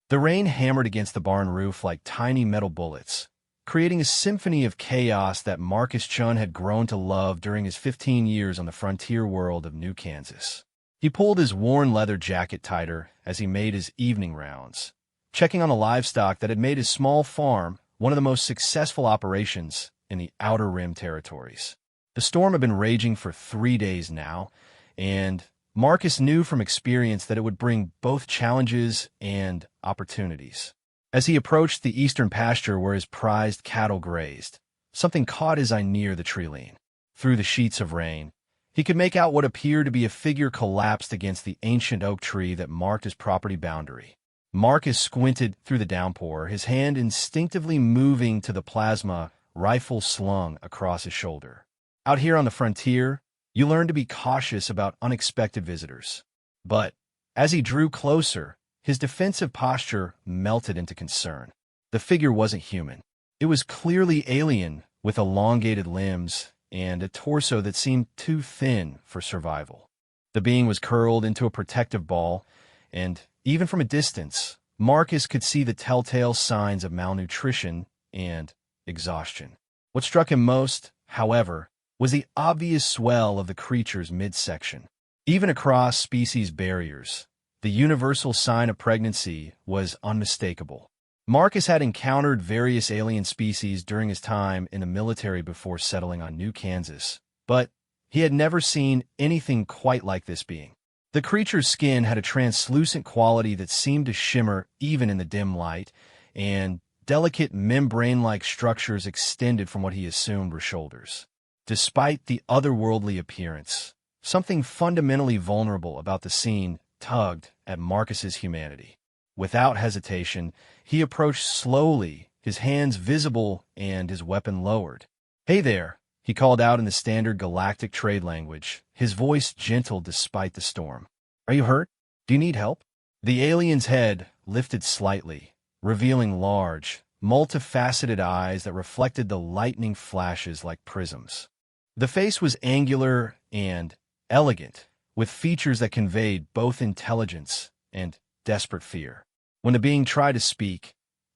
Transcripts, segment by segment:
The rain hammered against the barn roof like tiny metal bullets, creating a symphony of chaos that Marcus Chun had grown to love during his 15 years on the frontier world of New Kansas. He pulled his worn leather jacket tighter as he made his evening rounds, checking on the livestock that had made his small farm one of the most successful operations in the Outer Rim territories. The storm had been raging for 3 days now, and Marcus knew from experience that it would bring both challenges and opportunities. As he approached the eastern pasture where his prized cattle grazed, something caught his eye near the tree line. Through the sheets of rain, he could make out what appeared to be a figure collapsed against the ancient oak tree that marked his property boundary. Marcus squinted through the downpour, his hand instinctively moving to the plasma rifle slung across his shoulder. Out here on the frontier, you learn to be cautious about unexpected visitors. But as he drew closer, his defensive posture melted into concern. The figure wasn't human. It was clearly alien, with elongated limbs and a torso that seemed too thin for survival. The being was curled into a protective ball, and even from a distance, Marcus could see the telltale signs of malnutrition and exhaustion. What struck him most, however, was the obvious swell of the creature's midsection. Even across species barriers, the universal sign of pregnancy was unmistakable. Marcus had encountered various alien species during his time in the military before settling on New Kansas, but he had never seen anything quite like this being. The creature's skin had a translucent quality that seemed to shimmer even in the dim light, and delicate membrane-like structures extended from what he assumed were shoulders. Despite the otherworldly appearance, something fundamentally vulnerable about the scene tugged at Marcus's humanity. Without hesitation, he approached slowly, his hands visible and his weapon lowered. "Hey there," he called out in the standard galactic trade language, his voice gentle despite the storm. "Are you hurt? Do you need help?" The alien's head lifted slightly, revealing large, multifaceted eyes that reflected the lightning flashes like prisms. The face was angular and elegant, with features that conveyed both intelligence and desperate fear. When the being tried to speak,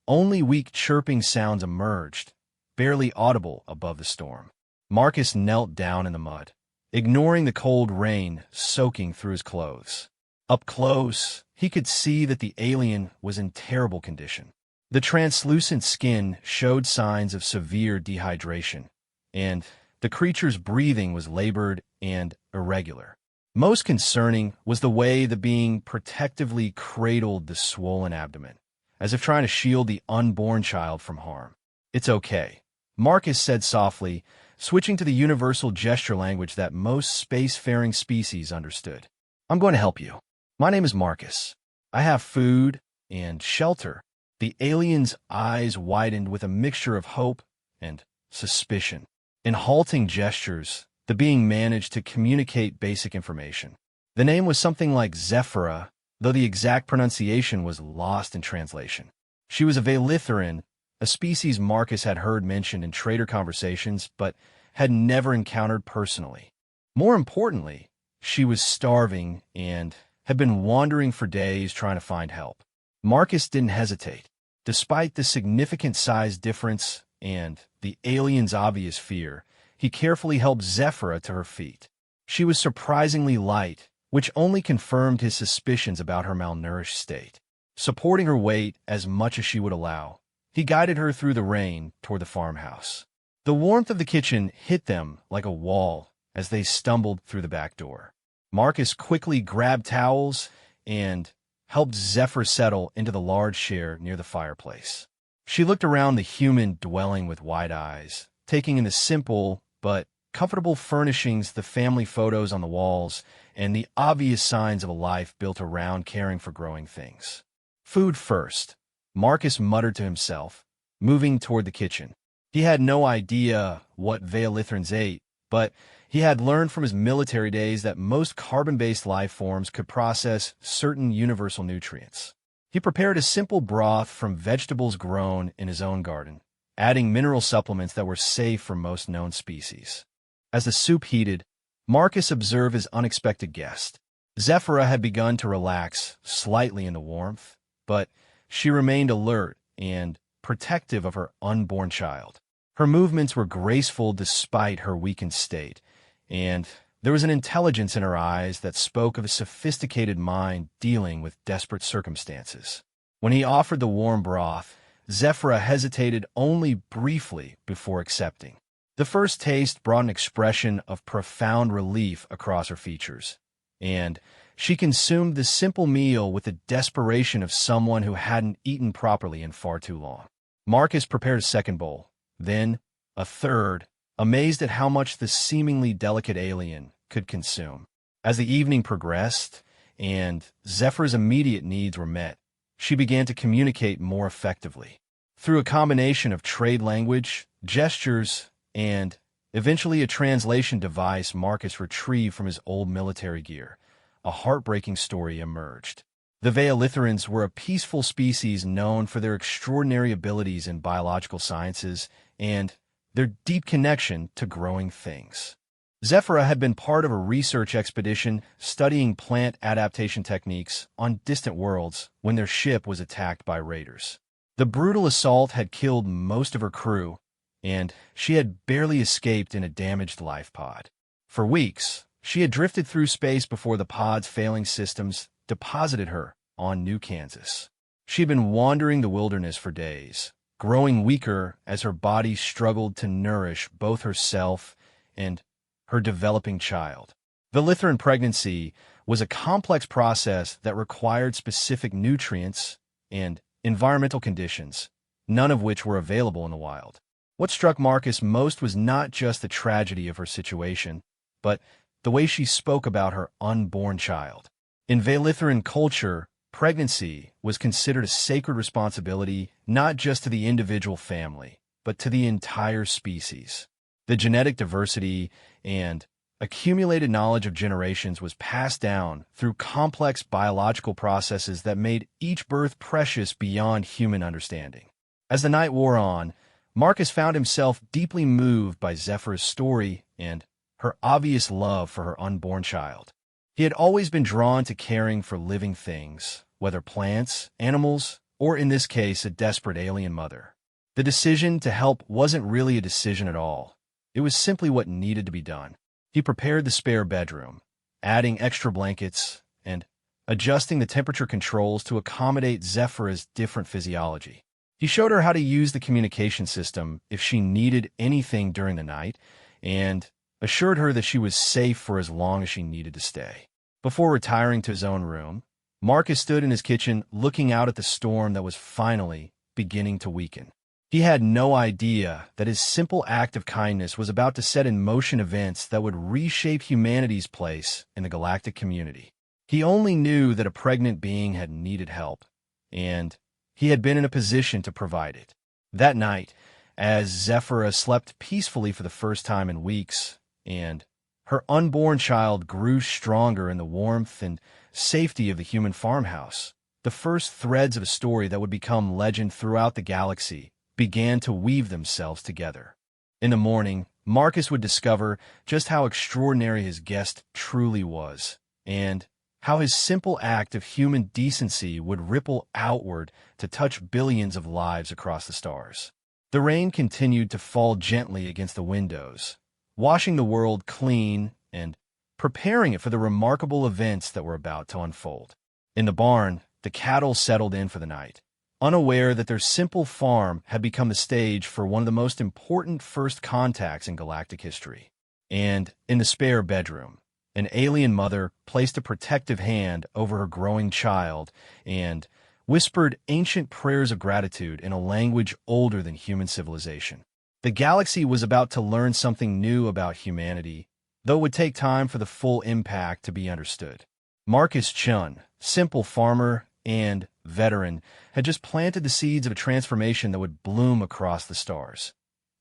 only weak chirping sounds emerged, barely audible above the storm. Marcus knelt down in the mud, ignoring the cold rain soaking through his clothes. Up close, he could see that the alien was in terrible condition. The translucent skin showed signs of severe dehydration, and the creature's breathing was labored and irregular. Most concerning was the way the being protectively cradled the swollen abdomen, as if trying to shield the unborn child from harm. "It's okay," Marcus said softly, switching to the universal gesture language that most spacefaring species understood. "I'm going to help you. My name is Marcus. I have food and shelter." The alien's eyes widened with a mixture of hope and suspicion. In halting gestures, the being managed to communicate basic information. The name was something like Zephyra, though the exact pronunciation was lost in translation. She was a Veilithrin, a species Marcus had heard mentioned in trader conversations, but had never encountered personally. More importantly, she was starving and had been wandering for days trying to find help. Marcus didn't hesitate. Despite the significant size difference and the alien's obvious fear, he carefully helped Zephyra to her feet. She was surprisingly light, which only confirmed his suspicions about her malnourished state. Supporting her weight as much as she would allow, he guided her through the rain toward the farmhouse. The warmth of the kitchen hit them like a wall as they stumbled through the back door. Marcus quickly grabbed towels and helped Zephyr settle into the large chair near the fireplace. She looked around the human dwelling with wide eyes, taking in the simple but comfortable furnishings, the family photos on the walls, and the obvious signs of a life built around caring for growing things. "Food first," Marcus muttered to himself, moving toward the kitchen. He had no idea what Veilithrans ate, but he had learned from his military days that most carbon-based life forms could process certain universal nutrients. He prepared a simple broth from vegetables grown in his own garden, adding mineral supplements that were safe for most known species. As the soup heated, Marcus observed his unexpected guest. Zephyra had begun to relax slightly in the warmth, but she remained alert and protective of her unborn child. Her movements were graceful despite her weakened state, and there was an intelligence in her eyes that spoke of a sophisticated mind dealing with desperate circumstances. When he offered the warm broth, Zephyra hesitated only briefly before accepting. The first taste brought an expression of profound relief across her features, and she consumed the simple meal with the desperation of someone who hadn't eaten properly in far too long. Marcus prepared a second bowl, then a third, amazed at how much the seemingly delicate alien could consume. As the evening progressed and Zephyr's immediate needs were met, she began to communicate more effectively. Through a combination of trade language, gestures, and eventually a translation device Marcus retrieved from his old military gear, a heartbreaking story emerged. The Veolitherans were a peaceful species known for their extraordinary abilities in biological sciences and their deep connection to growing things. Zephyra had been part of a research expedition studying plant adaptation techniques on distant worlds when their ship was attacked by raiders. The brutal assault had killed most of her crew, and she had barely escaped in a damaged life pod. For weeks, she had drifted through space before the pod's failing systems deposited her on New Kansas. She had been wandering the wilderness for days, growing weaker as her body struggled to nourish both herself and her developing child. Veolitharan pregnancy was a complex process that required specific nutrients and environmental conditions, none of which were available in the wild. What struck Marcus most was not just the tragedy of her situation, but the way she spoke about her unborn child. In Veolitharan culture, pregnancy was considered a sacred responsibility not just to the individual family, but to the entire species. The genetic diversity and accumulated knowledge of generations was passed down through complex biological processes that made each birth precious beyond human understanding. As the night wore on, Marcus found himself deeply moved by Zephyra's story and her obvious love for her unborn child. He had always been drawn to caring for living things, whether plants, animals, or in this case, a desperate alien mother. The decision to help wasn't really a decision at all. It was simply what needed to be done. He prepared the spare bedroom, adding extra blankets and adjusting the temperature controls to accommodate Zephyra's different physiology. He showed her how to use the communication system if she needed anything during the night and assured her that she was safe for as long as she needed to stay. Before retiring to his own room, Marcus stood in his kitchen looking out at the storm that was finally beginning to weaken. He had no idea that his simple act of kindness was about to set in motion events that would reshape humanity's place in the galactic community. He only knew that a pregnant being had needed help, and he had been in a position to provide it. That night, as Zephyra slept peacefully for the first time in weeks, and her unborn child grew stronger in the warmth and safety of the human farmhouse, the first threads of a story that would become legend throughout the galaxy began to weave themselves together. In the morning, Marcus would discover just how extraordinary his guest truly was, and how his simple act of human decency would ripple outward to touch billions of lives across the stars. The rain continued to fall gently against the windows, washing the world clean and preparing it for the remarkable events that were about to unfold. In the barn, the cattle settled in for the night, unaware that their simple farm had become the stage for one of the most important first contacts in galactic history. And in the spare bedroom, an alien mother placed a protective hand over her growing child and whispered ancient prayers of gratitude in a language older than human civilization. The galaxy was about to learn something new about humanity, though it would take time for the full impact to be understood. Marcus Chun, simple farmer and veteran, had just planted the seeds of a transformation that would bloom across the stars.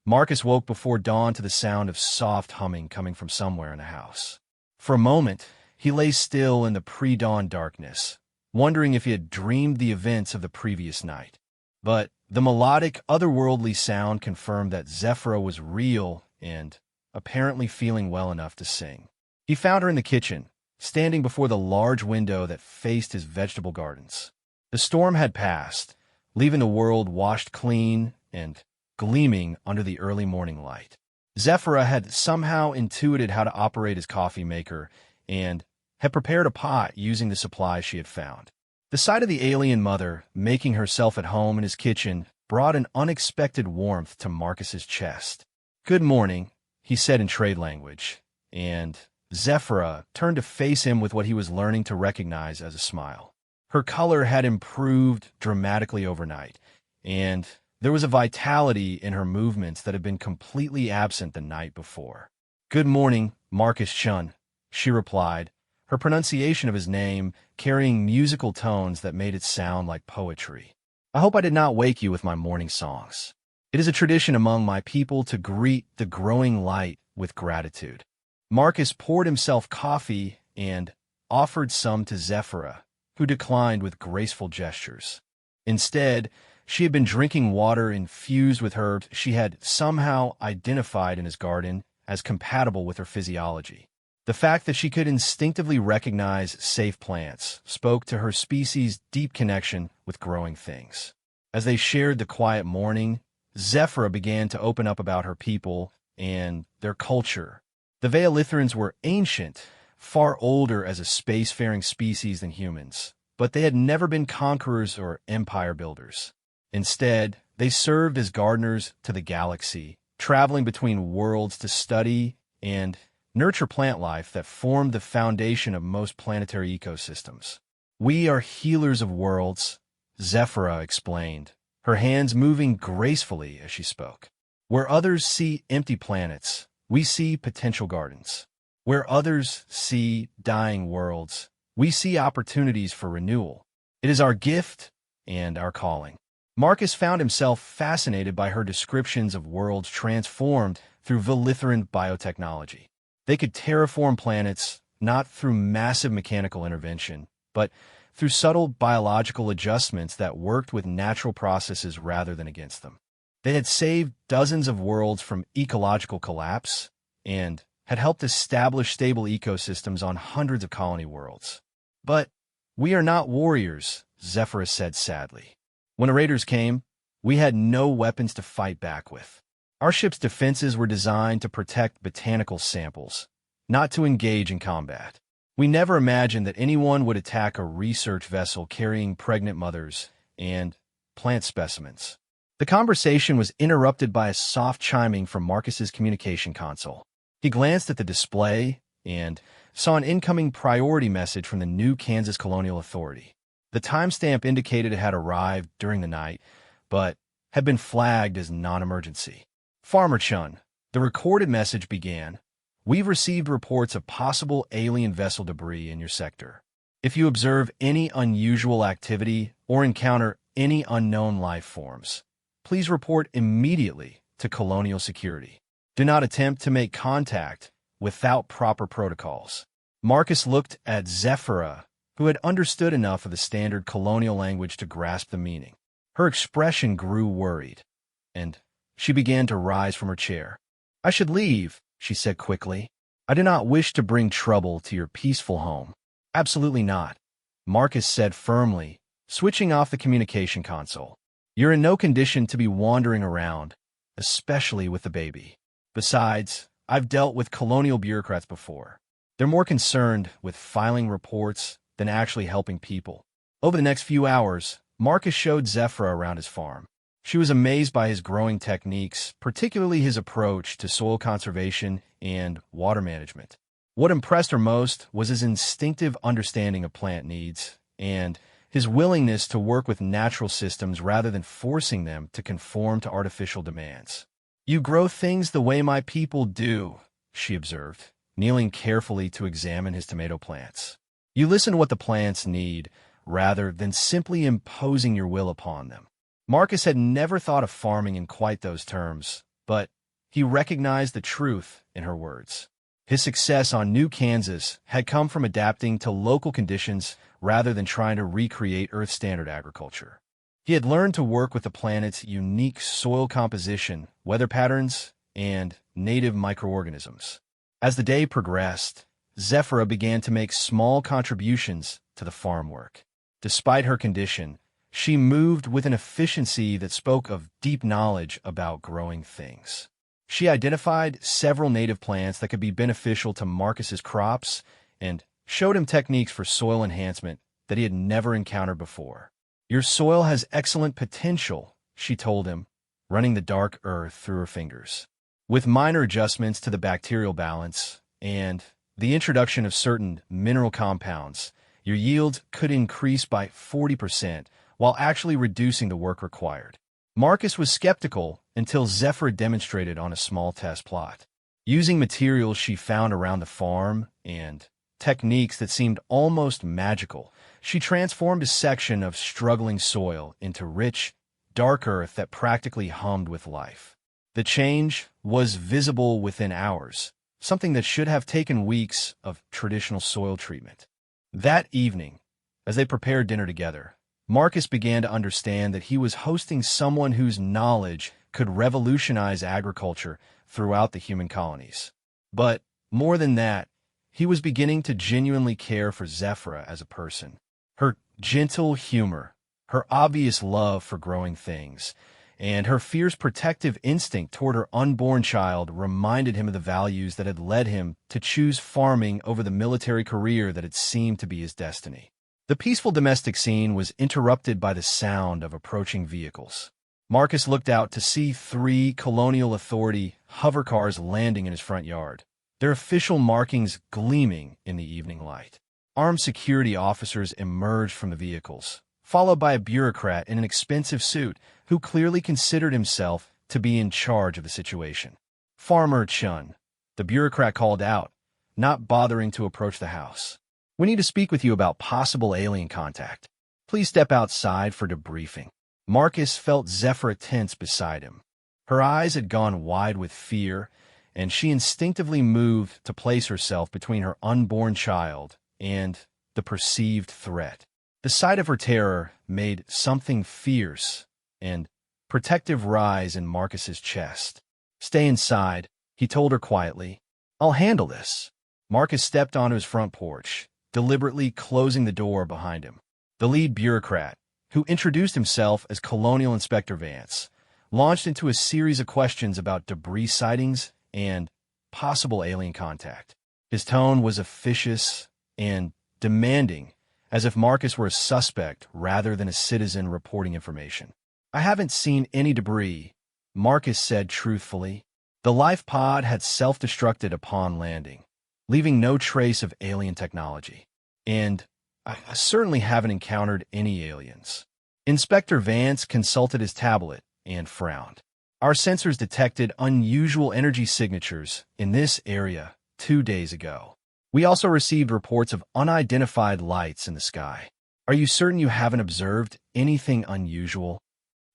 Marcus woke before dawn to the sound of soft humming coming from somewhere in the house. For a moment, he lay still in the pre-dawn darkness, wondering if he had dreamed the events of the previous night. But the melodic, otherworldly sound confirmed that Zephyra was real and apparently feeling well enough to sing. He found her in the kitchen, standing before the large window that faced his vegetable gardens. The storm had passed, leaving the world washed clean and gleaming under the early morning light. Zephyra had somehow intuited how to operate his coffee maker and had prepared a pot using the supplies she had found. The sight of the alien mother making herself at home in his kitchen brought an unexpected warmth to Marcus's chest. "Good morning," he said in trade language, and Zephyra turned to face him with what he was learning to recognize as a smile. Her color had improved dramatically overnight, and there was a vitality in her movements that had been completely absent the night before. "Good morning, Marcus Chun," she replied, her pronunciation of his name carrying musical tones that made it sound like poetry. "I hope I did not wake you with my morning songs. It is a tradition among my people to greet the growing light with gratitude." Marcus poured himself coffee and offered some to Zephyra, who declined with graceful gestures. Instead, she had been drinking water infused with herbs she had somehow identified in his garden as compatible with her physiology. The fact that she could instinctively recognize safe plants spoke to her species' deep connection with growing things. As they shared the quiet morning, Zephyra began to open up about her people and their culture. The Veolitherans were ancient, far older as a spacefaring species than humans, but they had never been conquerors or empire builders. Instead, they served as gardeners to the galaxy, traveling between worlds to study and nurture plant life that formed the foundation of most planetary ecosystems. "We are healers of worlds," Zephyra explained, her hands moving gracefully as she spoke. "Where others see empty planets, we see potential gardens. Where others see dying worlds, we see opportunities for renewal. It is our gift and our calling." Marcus found himself fascinated by her descriptions of worlds transformed through Veolitharan biotechnology. They could terraform planets not through massive mechanical intervention, but through subtle biological adjustments that worked with natural processes rather than against them. They had saved dozens of worlds from ecological collapse and had helped establish stable ecosystems on hundreds of colony worlds. "But we are not warriors," Zephyra said sadly. "When the raiders came, we had no weapons to fight back with. Our ship's defenses were designed to protect botanical samples, not to engage in combat. We never imagined that anyone would attack a research vessel carrying pregnant mothers and plant specimens." The conversation was interrupted by a soft chiming from Marcus's communication console. He glanced at the display and saw an incoming priority message from the New Kansas Colonial Authority. The timestamp indicated it had arrived during the night, but had been flagged as non-emergency. "Farmer Chun," the recorded message began, "we've received reports of possible alien vessel debris in your sector. If you observe any unusual activity or encounter any unknown life forms, please report immediately to Colonial Security. Do not attempt to make contact without proper protocols." Marcus looked at Zephyra, who had understood enough of the standard colonial language to grasp the meaning. Her expression grew worried, and she began to rise from her chair. "I should leave," she said quickly. "I do not wish to bring trouble to your peaceful home." "Absolutely not," Marcus said firmly, switching off the communication console. "You're in no condition to be wandering around, especially with the baby. Besides, I've dealt with colonial bureaucrats before. They're more concerned with filing reports than actually helping people." Over the next few hours, Marcus showed Zephyra around his farm. She was amazed by his growing techniques, particularly his approach to soil conservation and water management. What impressed her most was his instinctive understanding of plant needs and his willingness to work with natural systems rather than forcing them to conform to artificial demands. "You grow things the way my people do," she observed, kneeling carefully to examine his tomato plants. "You listen to what the plants need, rather than simply imposing your will upon them." Marcus had never thought of farming in quite those terms, but he recognized the truth in her words. His success on New Kansas had come from adapting to local conditions rather than trying to recreate Earth standard agriculture. He had learned to work with the planet's unique soil composition, weather patterns, and native microorganisms. As the day progressed, Zephyra began to make small contributions to the farm work. Despite her condition, She moved with an efficiency that spoke of deep knowledge about growing things. She identified several native plants that could be beneficial to Marcus's crops and showed him techniques for soil enhancement that he had never encountered before. "Your soil has excellent potential," she told him, running the dark earth through her fingers. "With minor adjustments to the bacterial balance and the introduction of certain mineral compounds, your yield could increase by 40% while actually reducing the work required." Marcus was skeptical until Zephyr demonstrated on a small test plot. Using materials she found around the farm and techniques that seemed almost magical, she transformed a section of struggling soil into rich, dark earth that practically hummed with life. The change was visible within hours, something that should have taken weeks of traditional soil treatment. That evening, as they prepared dinner together, Marcus began to understand that he was hosting someone whose knowledge could revolutionize agriculture throughout the human colonies. But more than that, he was beginning to genuinely care for Zephyra as a person. Her gentle humor, her obvious love for growing things, and her fierce protective instinct toward her unborn child reminded him of the values that had led him to choose farming over the military career that had seemed to be his destiny. The peaceful domestic scene was interrupted by the sound of approaching vehicles. Marcus looked out to see 3 Colonial Authority hover cars landing in his front yard, their official markings gleaming in the evening light. Armed security officers emerged from the vehicles, followed by a bureaucrat in an expensive suit who clearly considered himself to be in charge of the situation. "Farmer Chun," the bureaucrat called out, not bothering to approach the house. "We need to speak with you about possible alien contact. Please step outside for debriefing." Marcus felt Zephyra tense beside him. Her eyes had gone wide with fear, and she instinctively moved to place herself between her unborn child and the perceived threat. The sight of her terror made something fierce and protective rise in Marcus's chest. "Stay inside," he told her quietly. "I'll handle this." Marcus stepped onto his front porch, deliberately closing the door behind him. The lead bureaucrat, who introduced himself as Colonial Inspector Vance, launched into a series of questions about debris sightings and possible alien contact. His tone was officious and demanding, as if Marcus were a suspect rather than a citizen reporting information. "I haven't seen any debris," Marcus said truthfully. The life pod had self-destructed upon landing, leaving no trace of alien technology. "And I certainly haven't encountered any aliens." Inspector Vance consulted his tablet and frowned. "Our sensors detected unusual energy signatures in this area 2 days ago. We also received reports of unidentified lights in the sky. Are you certain you haven't observed anything unusual?"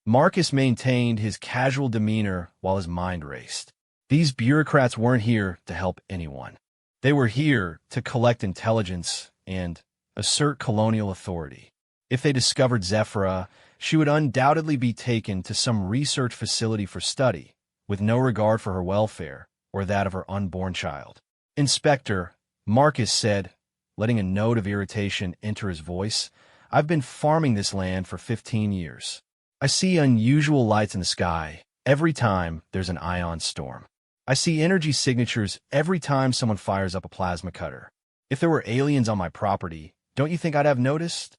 Marcus maintained his casual demeanor while his mind raced. These bureaucrats weren't here to help anyone. They were here to collect intelligence and assert colonial authority. If they discovered Zephyra, she would undoubtedly be taken to some research facility for study, with no regard for her welfare or that of her unborn child. "Inspector," Marcus said, letting a note of irritation enter his voice, "I've been farming this land for 15 years. I see unusual lights in the sky every time there's an ion storm. I see energy signatures every time someone fires up a plasma cutter. If there were aliens on my property, don't you think I'd have noticed?"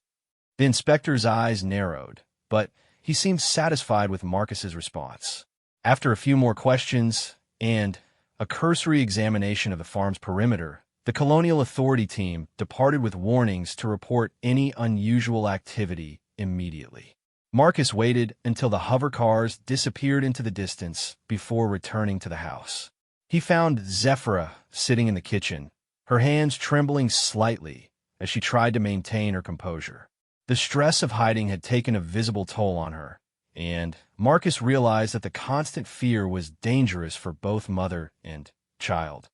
The inspector's eyes narrowed, but he seemed satisfied with Marcus's response. After a few more questions and a cursory examination of the farm's perimeter, the Colonial Authority team departed with warnings to report any unusual activity immediately. Marcus waited until the hover cars disappeared into the distance before returning to the house. He found Zephyra sitting in the kitchen, her hands trembling slightly as she tried to maintain her composure. The stress of hiding had taken a visible toll on her, and Marcus realized that the constant fear was dangerous for both mother and child.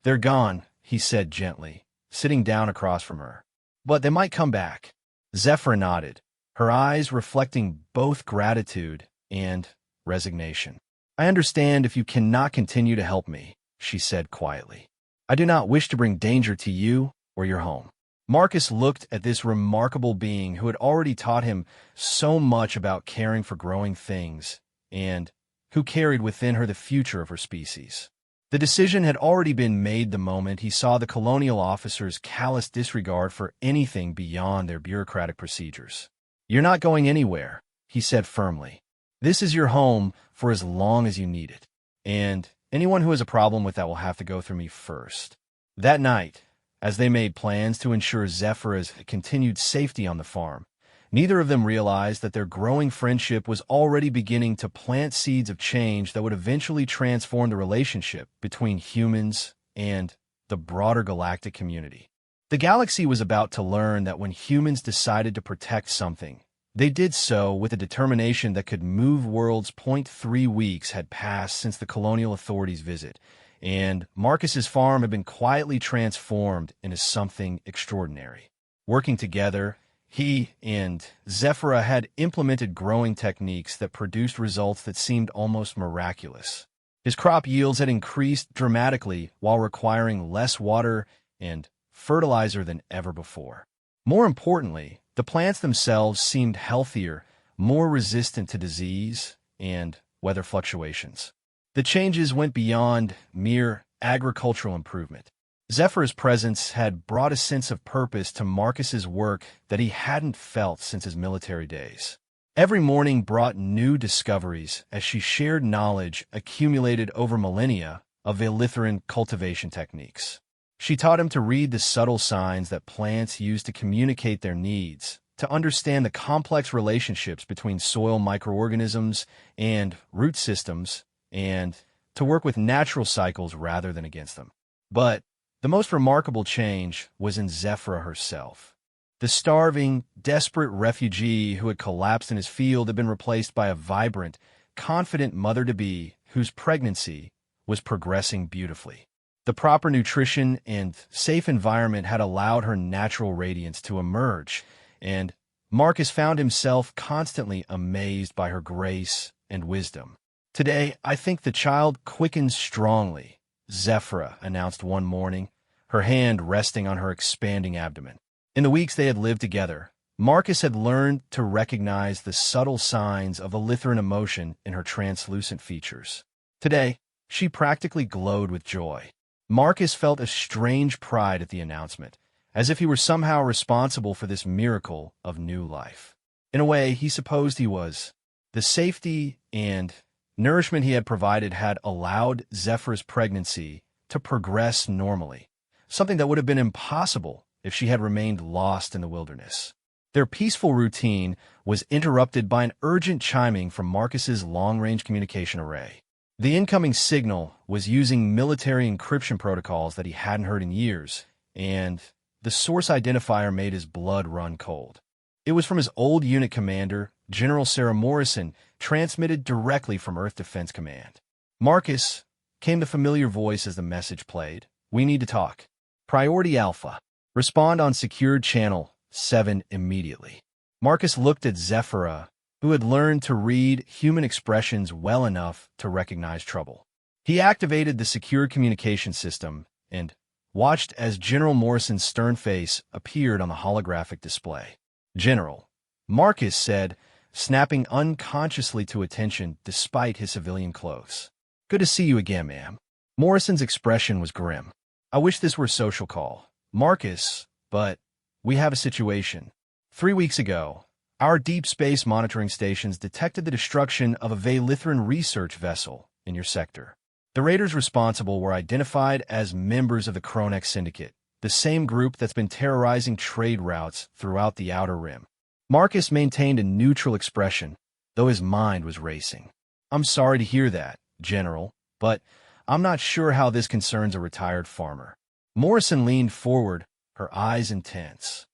"They're gone," he said gently, sitting down across from her. "But they might come back." Zephyr nodded, her eyes reflecting both gratitude and resignation. "I understand if you cannot continue to help me," she said quietly. "I do not wish to bring danger to you or your home." Marcus looked at this remarkable being who had already taught him so much about caring for growing things and who carried within her the future of her species. The decision had already been made the moment he saw the colonial officer's callous disregard for anything beyond their bureaucratic procedures. "You're not going anywhere," he said firmly. "This is your home for as long as you need it. And anyone who has a problem with that will have to go through me first." That night, as they made plans to ensure Zephyr's continued safety on the farm, neither of them realized that their growing friendship was already beginning to plant seeds of change that would eventually transform the relationship between humans and the broader galactic community. The galaxy was about to learn that when humans decided to protect something, they did so with a determination that could move worlds. 3 weeks had passed since the colonial authorities' visit, and Marcus's farm had been quietly transformed into something extraordinary. Working together, he and Zephyrah had implemented growing techniques that produced results that seemed almost miraculous. His crop yields had increased dramatically while requiring less water and fertilizer than ever before. More importantly, the plants themselves seemed healthier, more resistant to disease and weather fluctuations. The changes went beyond mere agricultural improvement. Zephyr's presence had brought a sense of purpose to Marcus's work that he hadn't felt since his military days. Every morning brought new discoveries as she shared knowledge accumulated over millennia of Veilithran cultivation techniques. She taught him to read the subtle signs that plants use to communicate their needs, to understand the complex relationships between soil microorganisms and root systems, and to work with natural cycles rather than against them. But the most remarkable change was in Zephyrah herself. The starving, desperate refugee who had collapsed in his field had been replaced by a vibrant, confident mother-to-be whose pregnancy was progressing beautifully. The proper nutrition and safe environment had allowed her natural radiance to emerge, and Marcus found himself constantly amazed by her grace and wisdom. "Today, I think the child quickens strongly," Zephyrah announced one morning, her hand resting on her expanding abdomen. In the weeks they had lived together, Marcus had learned to recognize the subtle signs of Veilithran emotion in her translucent features. Today, she practically glowed with joy. Marcus felt a strange pride at the announcement, as if he were somehow responsible for this miracle of new life. In a way, he supposed he was. The safety and nourishment he had provided had allowed Zephyr's pregnancy to progress normally, something that would have been impossible if she had remained lost in the wilderness. Their peaceful routine was interrupted by an urgent chiming from Marcus's long-range communication array. The incoming signal was using military encryption protocols that he hadn't heard in years, and the source identifier made his blood run cold. It was from his old unit commander, General Sarah Morrison, transmitted directly from Earth Defense Command. "Marcus," came the familiar voice as the message played. "We need to talk. Priority Alpha. Respond on secured channel 7 immediately." Marcus looked at Zephyrah, who had learned to read human expressions well enough to recognize trouble. He activated the secure communication system and watched as General Morrison's stern face appeared on the holographic display. "General," Marcus said, snapping unconsciously to attention despite his civilian clothes. "Good to see you again, ma'am." Morrison's expression was grim. "I wish this were a social call, Marcus, but we have a situation. 3 weeks ago, our deep space monitoring stations detected the destruction of a Veilithran research vessel in your sector. The raiders responsible were identified as members of the Kronex Syndicate, the same group that's been terrorizing trade routes throughout the Outer Rim." Marcus maintained a neutral expression, though his mind was racing. "I'm sorry to hear that, General, but I'm not sure how this concerns a retired farmer." Morrison leaned forward, her eyes intense.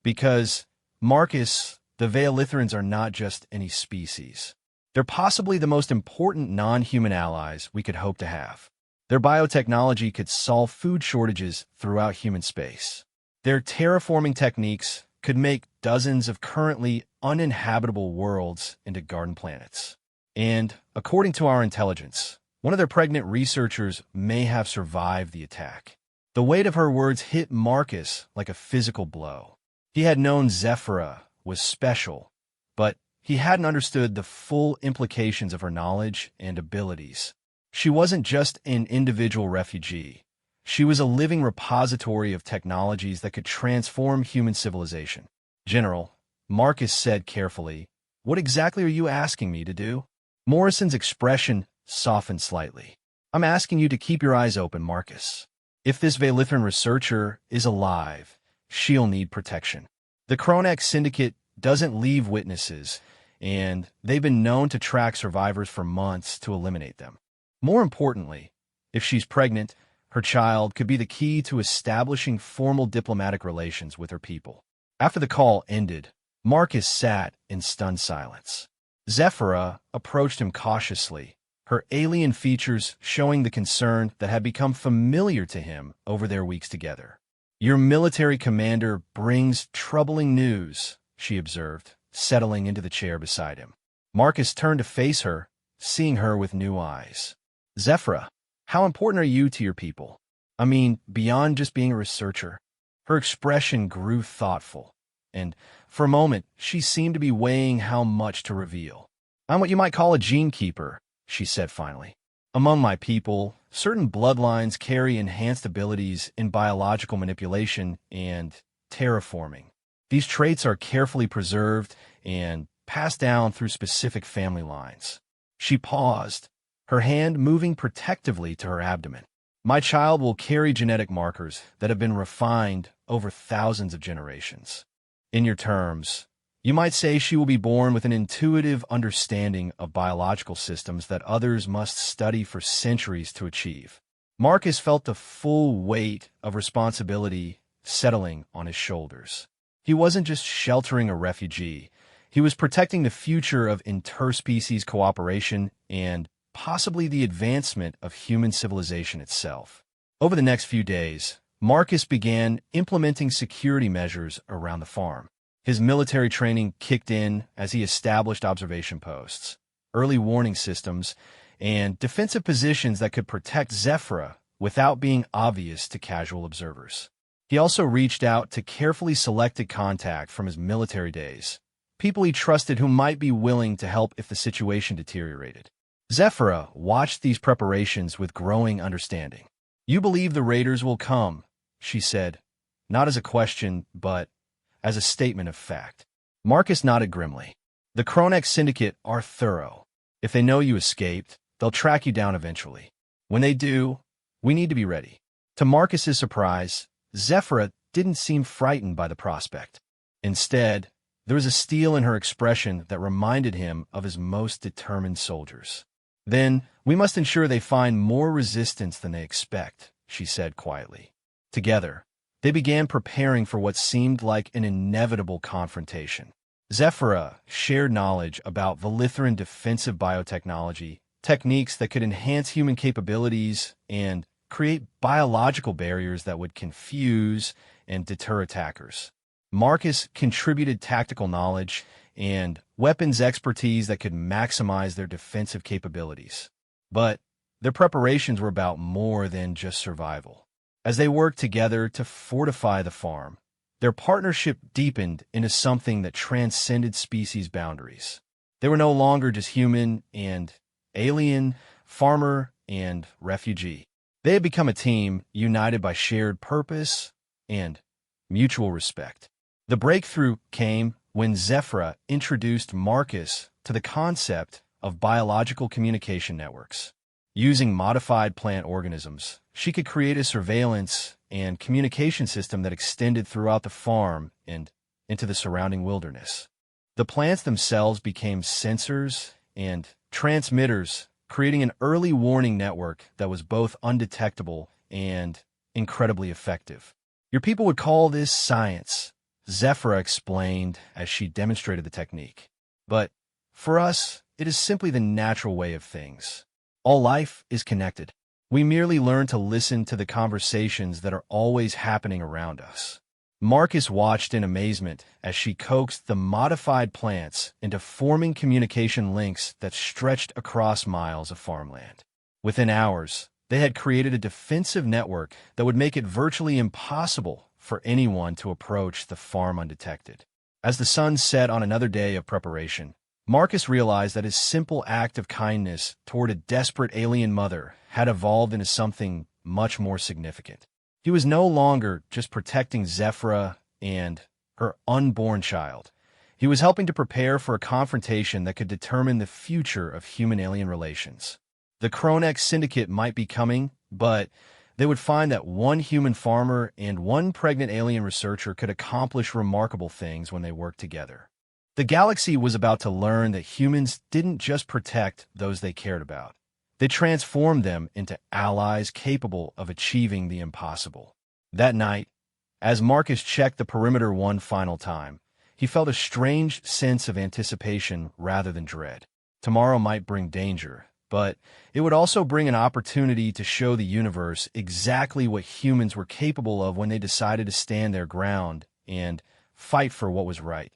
"Because, Marcus, the Veilithrans are not just any species. They're possibly the most important non-human allies we could hope to have. Their biotechnology could solve food shortages throughout human space. Their terraforming techniques could make dozens of currently uninhabitable worlds into garden planets. And, according to our intelligence, one of their pregnant researchers may have survived the attack. The weight of her words hit Marcus like a physical blow. He had known Zephyra was special, but he hadn't understood the full implications of her knowledge and abilities. She wasn't just an individual refugee. She was a living repository of technologies that could transform human civilization. General, Marcus said carefully, "What exactly are you asking me to do?" Morrison's expression softened slightly. "I'm asking you to keep your eyes open, Marcus. If this Valithran researcher is alive, she'll need protection. The Kronak Syndicate doesn't leave witnesses, and they've been known to track survivors for months to eliminate them. More importantly, if she's pregnant, her child could be the key to establishing formal diplomatic relations with her people." After the call ended, Marcus sat in stunned silence. Zephyra approached him cautiously, her alien features showing the concern that had become familiar to him over their weeks together. "Your military commander brings troubling news," she observed, settling into the chair beside him. Marcus turned to face her, seeing her with new eyes. "Zephyra, how important are you to your people? I mean, beyond just being a researcher." Her expression grew thoughtful, and for a moment she seemed to be weighing how much to reveal. "I'm what you might call a gene keeper," she said finally. "Among my people, certain bloodlines carry enhanced abilities in biological manipulation and terraforming. These traits are carefully preserved and passed down through specific family lines." She paused, her hand moving protectively to her abdomen. "My child will carry genetic markers that have been refined over thousands of generations. In your terms, you might say she will be born with an intuitive understanding of biological systems that others must study for centuries to achieve." Marcus felt the full weight of responsibility settling on his shoulders. He wasn't just sheltering a refugee. He was protecting the future of interspecies cooperation and possibly the advancement of human civilization itself. Over the next few days, Marcus began implementing security measures around the farm. His military training kicked in as he established observation posts, early warning systems, and defensive positions that could protect Zephyra without being obvious to casual observers. He also reached out to carefully selected contact from his military days, people he trusted who might be willing to help if the situation deteriorated. Zephyra watched these preparations with growing understanding. "You believe the raiders will come," she said, not as a question, but as a statement of fact. Marcus nodded grimly. "The Kronak Syndicate are thorough. If they know you escaped, they'll track you down eventually. When they do, we need to be ready." To Marcus's surprise, Zephyra didn't seem frightened by the prospect. Instead, there was a steel in her expression that reminded him of his most determined soldiers. "Then, we must ensure they find more resistance than they expect," she said quietly. Together, they began preparing for what seemed like an inevitable confrontation. Zephyra shared knowledge about Valithran defensive biotechnology, techniques that could enhance human capabilities and create biological barriers that would confuse and deter attackers. Marcus contributed tactical knowledge and weapons expertise that could maximize their defensive capabilities. But their preparations were about more than just survival. As they worked together to fortify the farm, their partnership deepened into something that transcended species boundaries. They were no longer just human and alien, farmer and refugee. They had become a team united by shared purpose and mutual respect. The breakthrough came when Zephyra introduced Marcus to the concept of biological communication networks. Using modified plant organisms, she could create a surveillance and communication system that extended throughout the farm and into the surrounding wilderness. The plants themselves became sensors and transmitters, creating an early warning network that was both undetectable and incredibly effective. "Your people would call this science," Zephyra explained as she demonstrated the technique. "But for us, it is simply the natural way of things. All life is connected. We merely learn to listen to the conversations that are always happening around us." Marcus watched in amazement as she coaxed the modified plants into forming communication links that stretched across miles of farmland. Within hours, They had created a defensive network that would make it virtually impossible for anyone to approach the farm undetected. As the sun set on another day of preparation, Marcus realized that his simple act of kindness toward a desperate alien mother had evolved into something much more significant. He was no longer just protecting Zephyra and her unborn child. He was helping to prepare for a confrontation that could determine the future of human-alien relations. The Kronex Syndicate might be coming, but they would find that one human farmer and one pregnant alien researcher could accomplish remarkable things when they worked together. The galaxy was about to learn that humans didn't just protect those they cared about. They transformed them into allies capable of achieving the impossible. That night, as Marcus checked the perimeter one final time, he felt a strange sense of anticipation rather than dread. Tomorrow might bring danger, but it would also bring an opportunity to show the universe exactly what humans were capable of when they decided to stand their ground and fight for what was right.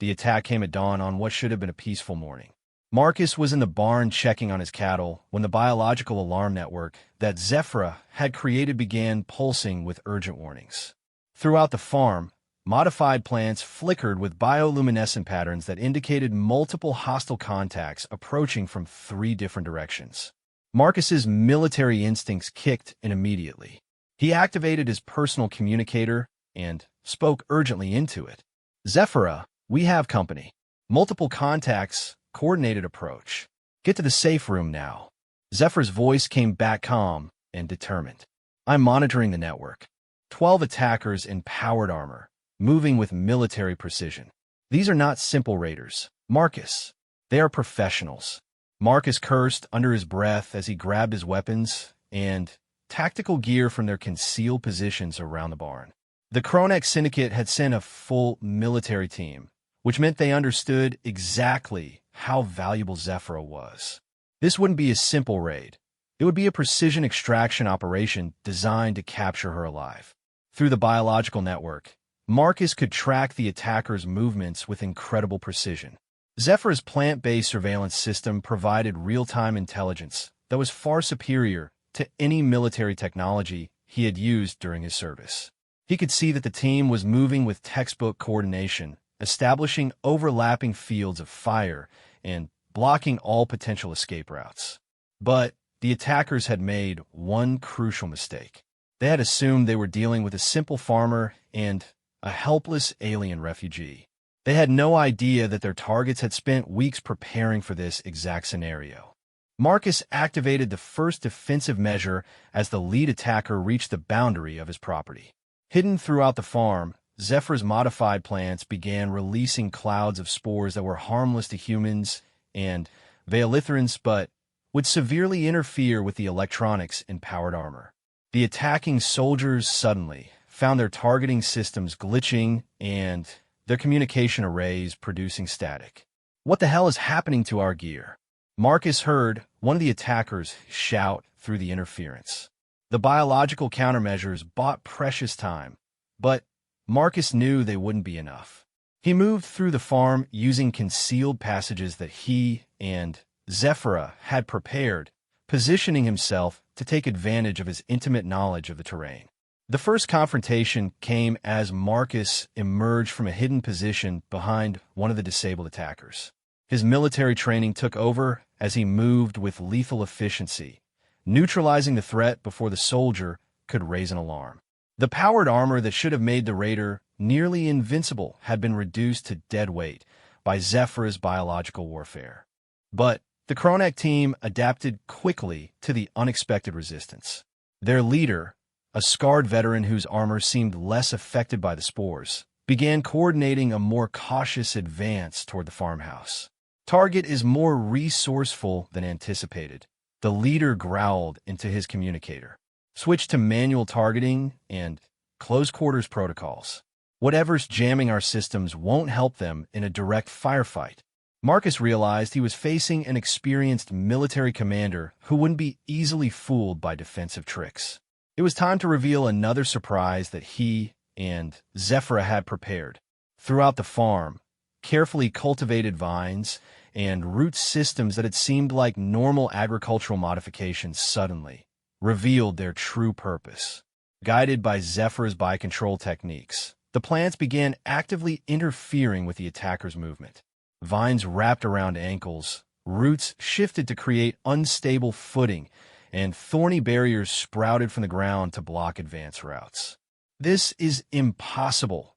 The attack came at dawn on what should have been a peaceful morning. Marcus was in the barn checking on his cattle when the biological alarm network that Zephyra had created began pulsing with urgent warnings. Throughout the farm, modified plants flickered with bioluminescent patterns that indicated multiple hostile contacts approaching from 3 different directions. Marcus's military instincts kicked in immediately. He activated his personal communicator and spoke urgently into it. "Zephyra, we have company. Multiple contacts, coordinated approach. Get to the safe room now." Zephyr's voice came back calm and determined. "I'm monitoring the network. 12 attackers in powered armor, moving with military precision. These are not simple raiders, Marcus. They are professionals." Marcus cursed under his breath as he grabbed his weapons and tactical gear from their concealed positions around the barn. The Kronex Syndicate had sent a full military team, which meant they understood exactly how valuable Zephyra was. This wouldn't be a simple raid. It would be a precision extraction operation designed to capture her alive. Through the biological network, Marcus could track the attackers' movements with incredible precision. Zephyra's plant-based surveillance system provided real-time intelligence that was far superior to any military technology he had used during his service. He could see that the team was moving with textbook coordination, establishing overlapping fields of fire and blocking all potential escape routes. But the attackers had made one crucial mistake. They had assumed they were dealing with a simple farmer and a helpless alien refugee. They had no idea that their targets had spent weeks preparing for this exact scenario. Marcus activated the first defensive measure as the lead attacker reached the boundary of his property. Hidden throughout the farm, Zephyr's modified plants began releasing clouds of spores that were harmless to humans and Veolitherans but would severely interfere with the electronics in powered armor. The attacking soldiers suddenly found their targeting systems glitching and their communication arrays producing static. "What the hell is happening to our gear?" Marcus heard one of the attackers shout through the interference. The biological countermeasures bought precious time, but Marcus knew they wouldn't be enough. He moved through the farm using concealed passages that he and Zephyra had prepared, positioning himself to take advantage of his intimate knowledge of the terrain. The first confrontation came as Marcus emerged from a hidden position behind one of the disabled attackers. His military training took over as he moved with lethal efficiency, neutralizing the threat before the soldier could raise an alarm. The powered armor that should have made the raider nearly invincible had been reduced to dead weight by Zephyra's biological warfare. But the Kronek team adapted quickly to the unexpected resistance. Their leader, a scarred veteran whose armor seemed less affected by the spores, began coordinating a more cautious advance toward the farmhouse. "Target is more resourceful than anticipated," the leader growled into his communicator. "Switch to manual targeting and close-quarters protocols. Whatever's jamming our systems won't help them in a direct firefight." Marcus realized he was facing an experienced military commander who wouldn't be easily fooled by defensive tricks. It was time to reveal another surprise that he and Zephyra had prepared. Throughout the farm, carefully cultivated vines and root systems that had seemed like normal agricultural modifications suddenly revealed their true purpose. Guided by Zephyr's biocontrol techniques, the plants began actively interfering with the attacker's movement. Vines wrapped around ankles, roots shifted to create unstable footing, and thorny barriers sprouted from the ground to block advance routes. "This is impossible,"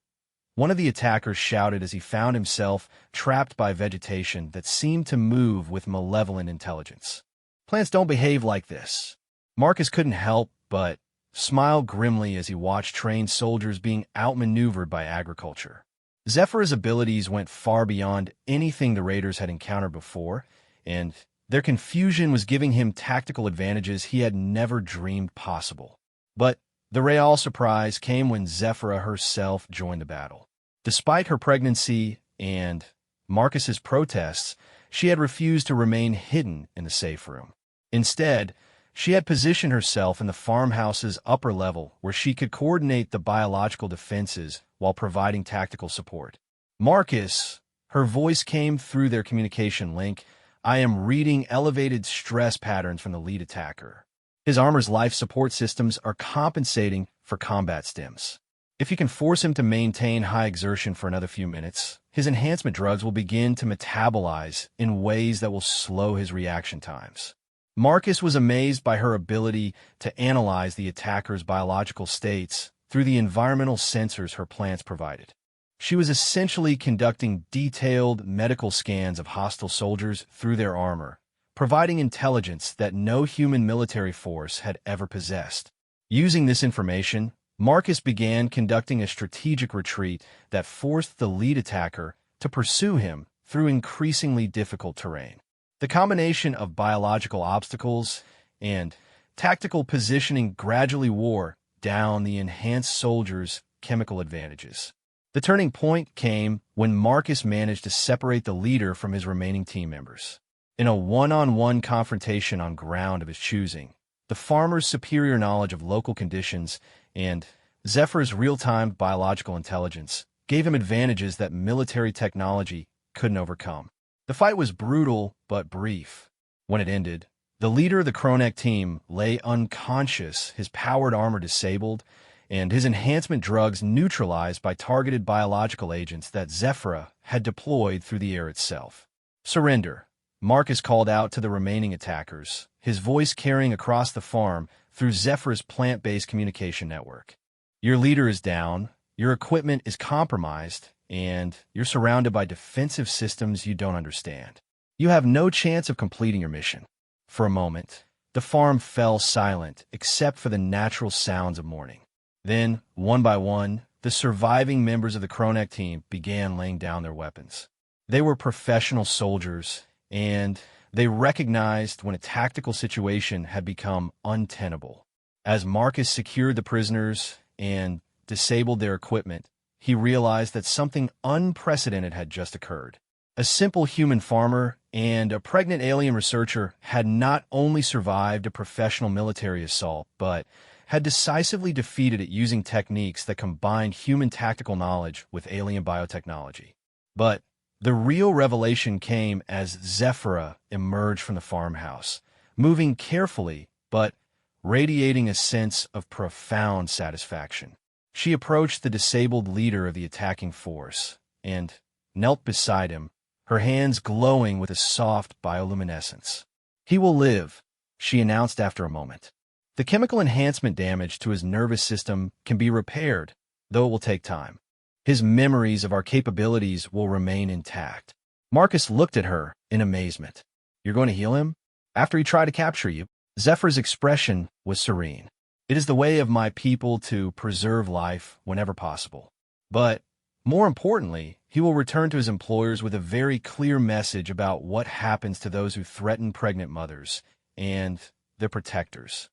one of the attackers shouted as he found himself trapped by vegetation that seemed to move with malevolent intelligence. "Plants don't behave like this." Marcus couldn't help but smile grimly as he watched trained soldiers being outmaneuvered by agriculture. Zephyr's abilities went far beyond anything the raiders had encountered before, and their confusion was giving him tactical advantages he had never dreamed possible. But the real surprise came when Zephyra herself joined the battle. Despite her pregnancy and Marcus's protests, she had refused to remain hidden in the safe room. Instead, she had positioned herself in the farmhouse's upper level where she could coordinate the biological defenses while providing tactical support. "Marcus," her voice came through their communication link, "I am reading elevated stress patterns from the lead attacker. His armor's life support systems are compensating for combat stims. If you can force him to maintain high exertion for another few minutes, his enhancement drugs will begin to metabolize in ways that will slow his reaction times." Marcus was amazed by her ability to analyze the attacker's biological states through the environmental sensors her plants provided. She was essentially conducting detailed medical scans of hostile soldiers through their armor, providing intelligence that no human military force had ever possessed. Using this information, Marcus began conducting a strategic retreat that forced the lead attacker to pursue him through increasingly difficult terrain. The combination of biological obstacles and tactical positioning gradually wore down the enhanced soldiers' chemical advantages. The turning point came when Marcus managed to separate the leader from his remaining team members. In a one-on-one confrontation on ground of his choosing, the farmer's superior knowledge of local conditions and Zephyr's real-time biological intelligence gave him advantages that military technology couldn't overcome. The fight was brutal but brief. When it ended, the leader of the Kronek team lay unconscious, his powered armor disabled, and his enhancement drugs neutralized by targeted biological agents that Zephyra had deployed through the air itself. "Surrender," Marcus called out to the remaining attackers, his voice carrying across the farm through Zephyra's plant-based communication network. "Your leader is down, your equipment is compromised, and you're surrounded by defensive systems you don't understand. You have no chance of completing your mission." For a moment, the farm fell silent except for the natural sounds of morning. Then, one by one, the surviving members of the Kronek team began laying down their weapons. They were professional soldiers, and they recognized when a tactical situation had become untenable. As Marcus secured the prisoners and disabled their equipment, he realized that something unprecedented had just occurred. A simple human farmer and a pregnant alien researcher had not only survived a professional military assault, but had decisively defeated it using techniques that combined human tactical knowledge with alien biotechnology. But the real revelation came as Zephyra emerged from the farmhouse, moving carefully but radiating a sense of profound satisfaction. She approached the disabled leader of the attacking force and knelt beside him, her hands glowing with a soft bioluminescence. "He will live," she announced after a moment. "The chemical enhancement damage to his nervous system can be repaired, though it will take time. His memories of our capabilities will remain intact." Marcus looked at her in amazement. "You're going to heal him? After he tried to capture you?" Zephyr's expression was serene. "It is the way of my people to preserve life whenever possible. But, more importantly, he will return to his employers with a very clear message about what happens to those who threaten pregnant mothers and their protectors."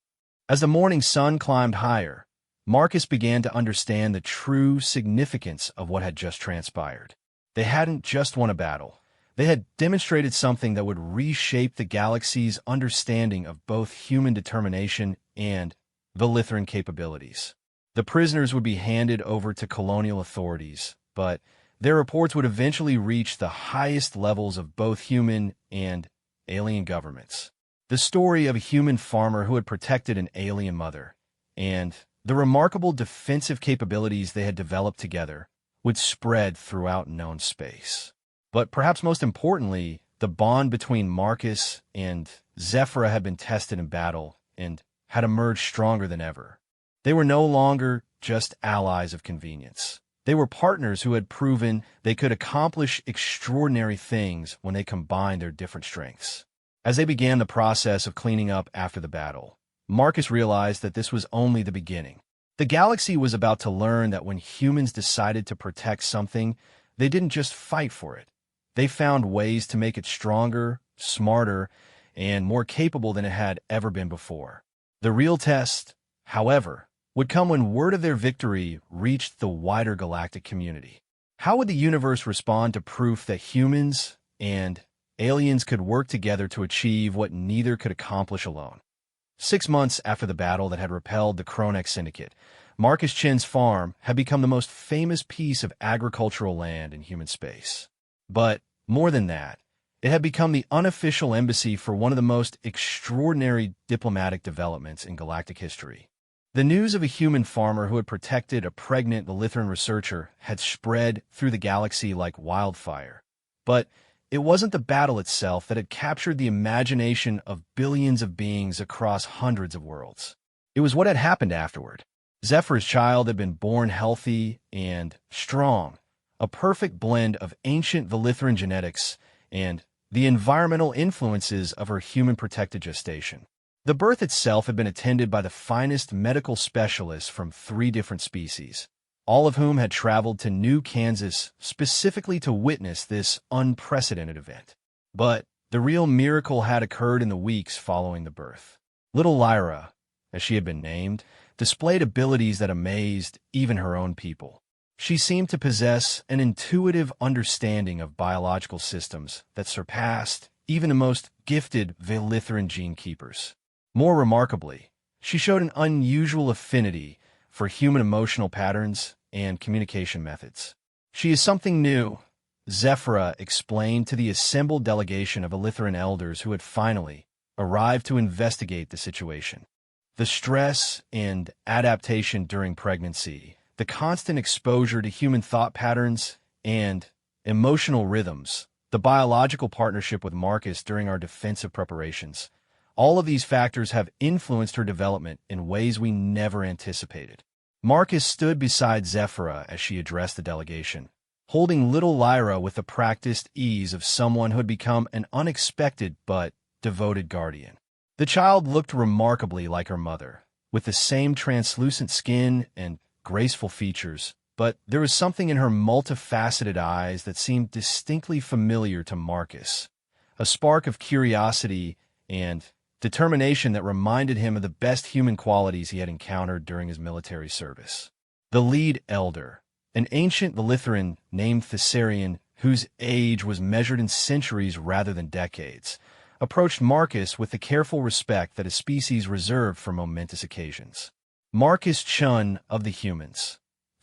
As the morning sun climbed higher, Marcus began to understand the true significance of what had just transpired. They hadn't just won a battle. They had demonstrated something that would reshape the galaxy's understanding of both human determination and Velithran capabilities. The prisoners would be handed over to colonial authorities, but their reports would eventually reach the highest levels of both human and alien governments. the story of a human farmer who had protected an alien mother, and the remarkable defensive capabilities they had developed together would spread throughout known space. But perhaps most importantly, the bond between Marcus and Zephyra had been tested in battle and had emerged stronger than ever. They were no longer just allies of convenience. They were partners who had proven they could accomplish extraordinary things when they combined their different strengths. As they began the process of cleaning up after the battle, Marcus realized that this was only the beginning. The galaxy was about to learn that when humans decided to protect something, they didn't just fight for it. They found ways to make it stronger, smarter, and more capable than it had ever been before. The real test, however, would come when word of their victory reached the wider galactic community. How would the universe respond to proof that humans and aliens could work together to achieve what neither could accomplish alone? 6 months after the battle that had repelled the Kronex Syndicate, Marcus Chen's farm had become the most famous piece of agricultural land in human space. But more than that, it had become the unofficial embassy for one of the most extraordinary diplomatic developments in galactic history. The news of a human farmer who had protected a pregnant Lithran researcher had spread through the galaxy like wildfire. But it wasn't the battle itself that had captured the imagination of billions of beings across hundreds of worlds. It was what had happened afterward. Zephyr's child had been born healthy and strong, a perfect blend of ancient Velithran genetics and the environmental influences of her human-protected gestation. The birth itself had been attended by the finest medical specialists from 3 different species, all of whom had traveled to New Kansas specifically to witness this unprecedented event. But the real miracle had occurred in the weeks following the birth. Little Lyra, as she had been named, displayed abilities that amazed even her own people. She seemed to possess an intuitive understanding of biological systems that surpassed even the most gifted Velithran gene keepers. More remarkably, she showed an unusual affinity for human emotional patterns and communication methods. She is something new, Zephyra explained to the assembled delegation of Velithran elders who had finally arrived to investigate the situation. The stress and adaptation during pregnancy, the constant exposure to human thought patterns and emotional rhythms, the biological partnership with Marcus during our defensive preparations, all of these factors have influenced her development in ways we never anticipated. Marcus stood beside Zephyra as she addressed the delegation, holding little Lyra with the practiced ease of someone who had become an unexpected but devoted guardian. The child looked remarkably like her mother, with the same translucent skin and graceful features, but there was something in her multifaceted eyes that seemed distinctly familiar to Marcus, a spark of curiosity and determination that reminded him of the best human qualities he had encountered during his military service. The lead elder, an ancient Velithran named Thessarian, whose age was measured in centuries rather than decades, approached Marcus with the careful respect that a species reserved for momentous occasions. "Marcus Chun of the humans,"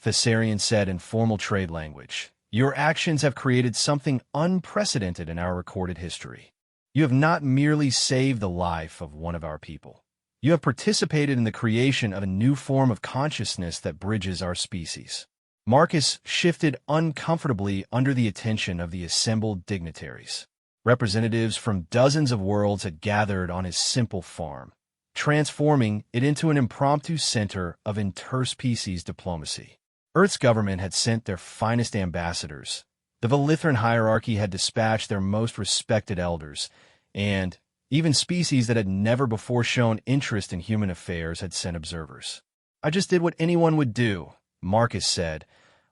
Thessarian said in formal trade language, "your actions have created something unprecedented in our recorded history. You have not merely saved the life of one of our people. You have participated in the creation of a new form of consciousness that bridges our species." Marcus shifted uncomfortably under the attention of the assembled dignitaries. Representatives from dozens of worlds had gathered on his simple farm, transforming it into an impromptu center of interspecies diplomacy. Earth's government had sent their finest ambassadors. The Velithran hierarchy had dispatched their most respected elders, and even species that had never before shown interest in human affairs had sent observers. "I just did what anyone would do," Marcus said,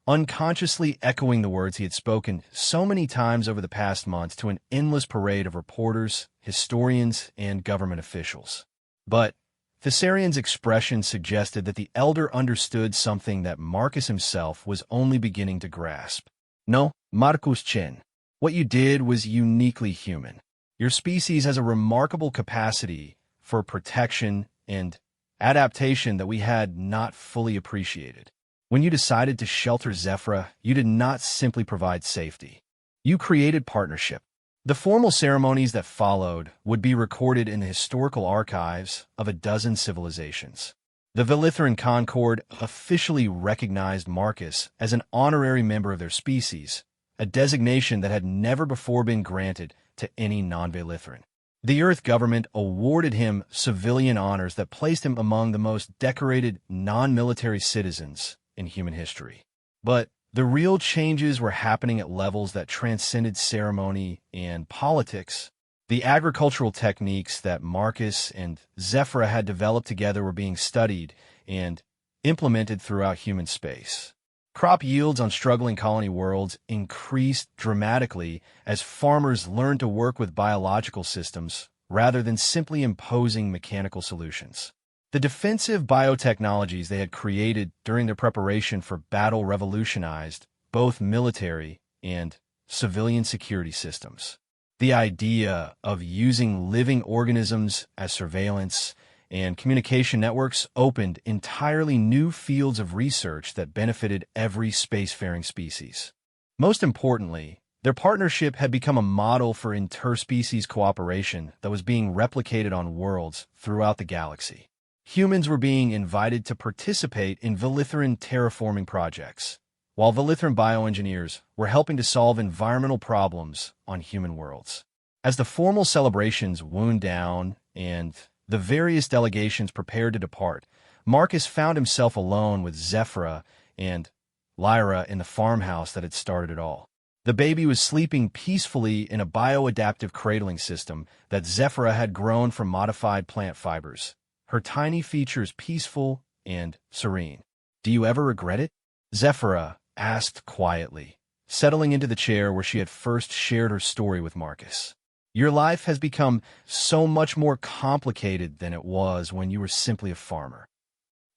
unconsciously echoing the words he had spoken so many times over the past months to an endless parade of reporters, historians, and government officials. But Thessarian's expression suggested that the elder understood something that Marcus himself was only beginning to grasp. "No, Marcus Chen, what you did was uniquely human. Your species has a remarkable capacity for protection and adaptation that we had not fully appreciated. When you decided to shelter Zephyra, you did not simply provide safety. You created partnership. The formal ceremonies that followed would be recorded in the historical archives of a dozen civilizations. The Velithran Concord officially recognized Marcus as an honorary member of their species, a designation that had never before been granted to any non-Velithran. The Earth government awarded him civilian honors that placed him among the most decorated non-military citizens in human history. But the real changes were happening at levels that transcended ceremony and politics. The agricultural techniques that Marcus and Zephyra had developed together were being studied and implemented throughout human space. Crop yields on struggling colony worlds increased dramatically as farmers learned to work with biological systems rather than simply imposing mechanical solutions. The defensive biotechnologies they had created during their preparation for battle revolutionized both military and civilian security systems. The idea of using living organisms as surveillance and communication networks opened entirely new fields of research that benefited every spacefaring species. Most importantly, their partnership had become a model for interspecies cooperation that was being replicated on worlds throughout the galaxy. Humans were being invited to participate in Velithran terraforming projects, while Velithran bioengineers were helping to solve environmental problems on human worlds. As the formal celebrations wound down and the various delegations prepared to depart, Marcus found himself alone with Zephyra and Lyra in the farmhouse that had started it all. The baby was sleeping peacefully in a bioadaptive cradling system that Zephyra had grown from modified plant fibers, her tiny features peaceful and serene. "Do you ever regret it?" Zephyra asked quietly, settling into the chair where she had first shared her story with Marcus. "Your life has become so much more complicated than it was when you were simply a farmer."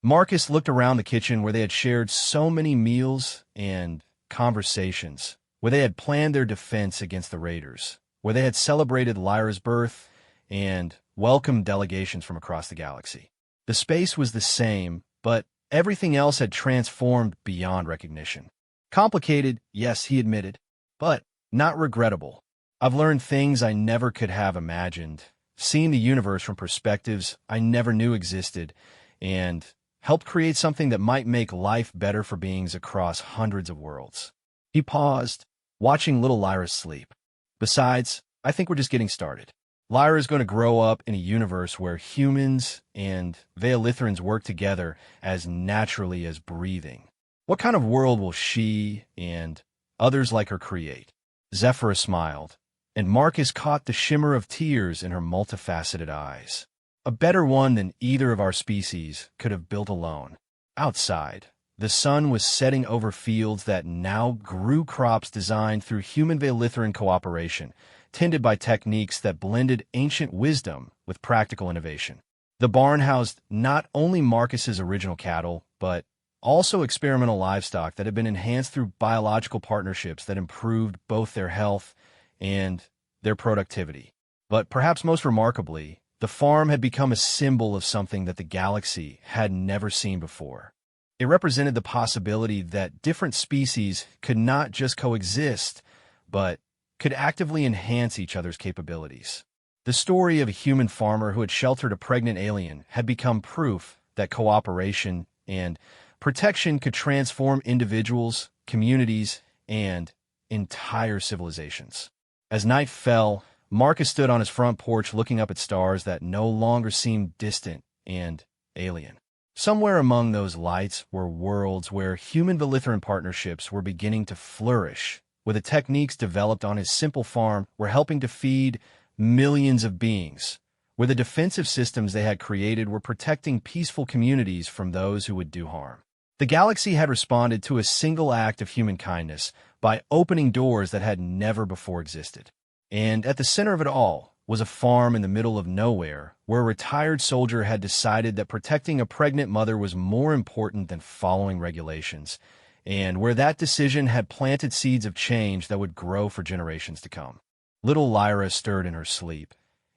Marcus looked around the kitchen where they had shared so many meals and conversations, where they had planned their defense against the raiders, where they had celebrated Lyra's birth and welcomed delegations from across the galaxy. The space was the same, but everything else had transformed beyond recognition. Complicated, yes, he admitted, but not regrettable. "I've learned things I never could have imagined, seen the universe from perspectives I never knew existed, and helped create something that might make life better for beings across hundreds of worlds." He paused, watching little Lyra sleep. "Besides, I think we're just getting started. Lyra is going to grow up in a universe where humans and Velithrans work together as naturally as breathing. What kind of world will she and others like her create?" Zephyra smiled, and Marcus caught the shimmer of tears in her multifaceted eyes. "A better one than either of our species could have built alone." Outside, the sun was setting over fields that now grew crops designed through human Velithran cooperation, tended by techniques that blended ancient wisdom with practical innovation. The barn housed not only Marcus's original cattle, but also experimental livestock that had been enhanced through biological partnerships that improved both their health and their productivity. But perhaps most remarkably, the farm had become a symbol of something that the galaxy had never seen before. It represented the possibility that different species could not just coexist, but could actively enhance each other's capabilities. The story of a human farmer who had sheltered a pregnant alien had become proof that cooperation and protection could transform individuals, communities, and entire civilizations. As night fell, Marcus stood on his front porch looking up at stars that no longer seemed distant and alien. Somewhere among those lights were worlds where human Velithran partnerships were beginning to flourish, where the techniques developed on his simple farm were helping to feed millions of beings, where the defensive systems they had created were protecting peaceful communities from those who would do harm. The galaxy had responded to a single act of human kindness by opening doors that had never before existed. And at the center of it all was a farm in the middle of nowhere where a retired soldier had decided that protecting a pregnant mother was more important than following regulations, and where that decision had planted seeds of change that would grow for generations to come. Little Lyra stirred in her sleep,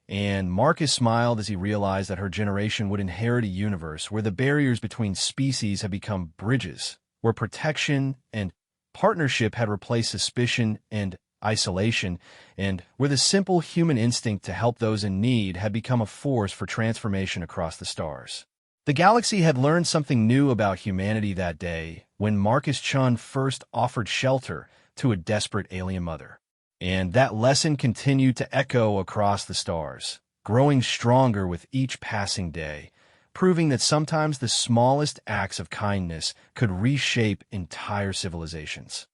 and Marcus smiled as he realized that her generation would inherit a universe where the barriers between species had become bridges, where protection and partnership had replaced suspicion and isolation, and where the simple human instinct to help those in need had become a force for transformation across the stars. The galaxy had learned something new about humanity that day when Marcus Chun first offered shelter to a desperate alien mother. And that lesson continued to echo across the stars, growing stronger with each passing day, proving that sometimes the smallest acts of kindness could reshape entire civilizations.